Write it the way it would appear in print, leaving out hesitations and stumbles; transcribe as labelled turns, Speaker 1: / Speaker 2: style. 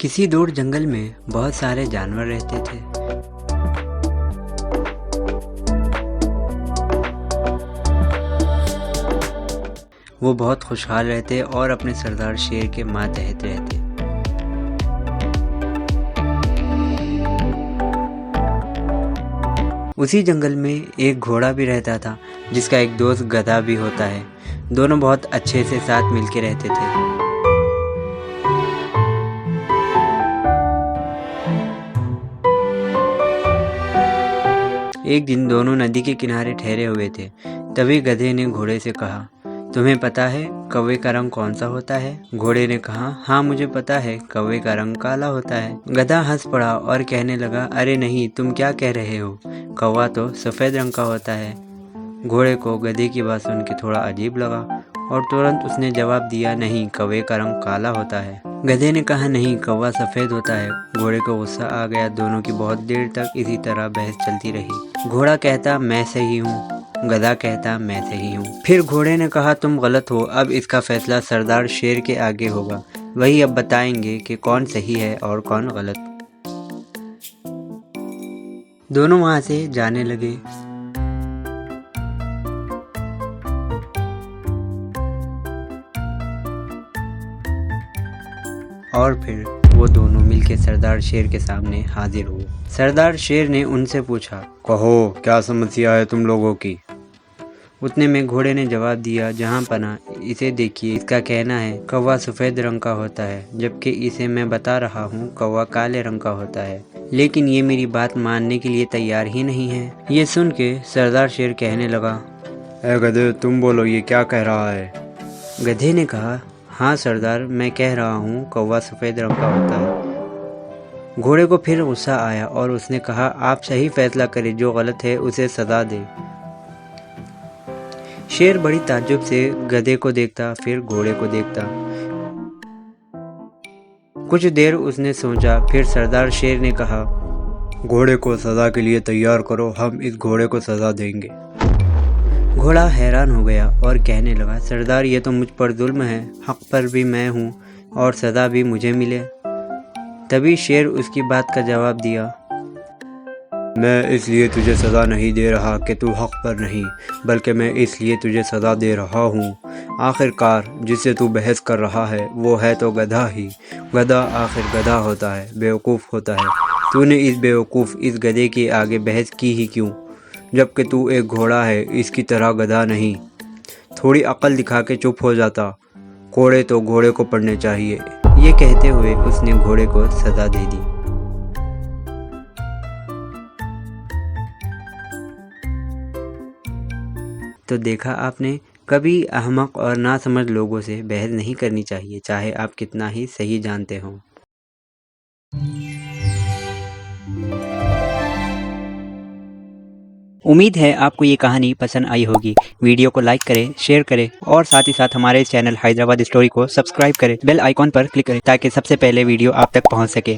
Speaker 1: किसी दूर जंगल में बहुत सारे जानवर रहते थे। वो बहुत खुशहाल रहते और अपने सरदार शेर के मातहत रहते। उसी जंगल में एक घोड़ा भी रहता था जिसका एक दोस्त गधा भी होता है। दोनों बहुत अच्छे से साथ मिलके रहते थे। एक दिन दोनों नदी के किनारे ठहरे हुए थे। तभी गधे ने घोड़े से कहा, तुम्हें पता है कौवे का रंग कौन सा होता है? घोड़े ने कहा, हाँ मुझे पता है, कौवे का रंग काला होता है। गधा हंस पड़ा और कहने लगा, अरे नहीं, तुम क्या कह रहे हो? कौवा तो सफ़ेद रंग का होता है। घोड़े को गधे की बात सुन के थोड़ा अजीब लगा और तुरंत उसने जवाब दिया, नहीं, कौवे का रंग काला होता है। गधे ने कहा, नहीं, कौवा सफ़ेद होता है। घोड़े को गुस्सा आ गया। दोनों की बहुत देर तक इसी तरह बहस चलती रही। घोड़ा कहता, मैं सही हूँ। गधा कहता, मैं सही हूँ। फिर घोड़े ने कहा, तुम गलत हो। अब इसका फैसला सरदार शेर के आगे होगा। वही अब बताएंगे कि कौन सही है और कौन गलत। दोनों वहाँ से जाने लगे। और फिर वो दोनों मिलके सरदार शेर के सामने हाजिर हुए। सरदार शेर ने उनसे पूछा, कहो क्या समस्या है तुम लोगों की? उतने में घोड़े ने जवाब दिया, जहाँ पना, इसे देखिए, इसका कहना है कौवा सफ़ेद रंग का होता है, जबकि इसे मैं बता रहा हूँ कौवा काले रंग का होता है, लेकिन ये मेरी बात मानने के लिए तैयार ही नहीं है। ये सुन के सरदार शेर कहने लगा, ए गधे, तुम बोलो, ये क्या कह रहा है? गधे ने कहा, हाँ सरदार, मैं कह रहा हूँ कौवा सफ़ेद रंग का होता है। घोड़े को फिर गुस्सा आया और उसने कहा, आप सही फैसला करें, जो गलत है उसे सजा दे। शेर बड़ी ताज्जुब से गधे को देखता, फिर घोड़े को देखता। कुछ देर उसने सोचा, फिर सरदार शेर ने कहा, घोड़े को सजा के लिए तैयार करो, हम इस घोड़े को सजा देंगे। घोड़ा हैरान हो गया और कहने लगा, सरदार, ये तो मुझ पर जुल्म है, हक पर भी मैं हूँ और सज़ा भी मुझे मिले। तभी शेर उसकी बात का जवाब दिया, मैं इसलिए तुझे सज़ा नहीं दे रहा कि तू हक पर नहीं, बल्कि मैं इसलिए तुझे सज़ा दे रहा हूँ। आखिरकार जिससे तू बहस कर रहा है वो है तो गधा ही। गधा आखिर गधा होता है, बेवकूफ़ होता है। तूने इस बेवकूफ़ इस गधे के आगे बहस की ही क्यों, जबकि तू एक घोड़ा है, इसकी तरह गधा नहीं। थोड़ी अक्ल दिखा के चुप हो जाता। कोड़े तो घोड़े को पड़ने चाहिए। ये कहते हुए उसने घोड़े को सजा दे दी। तो देखा आपने, कभी अहमक और नासमझ लोगों से बहस नहीं करनी चाहिए, चाहे आप कितना ही सही जानते हों।
Speaker 2: उम्मीद है आपको ये कहानी पसंद आई होगी। वीडियो को लाइक करें, शेयर करें और साथ ही साथ हमारे चैनल हैदराबाद स्टोरी को सब्सक्राइब करें। बेल आइकॉन पर क्लिक करें ताकि सबसे पहले वीडियो आप तक पहुंच सके।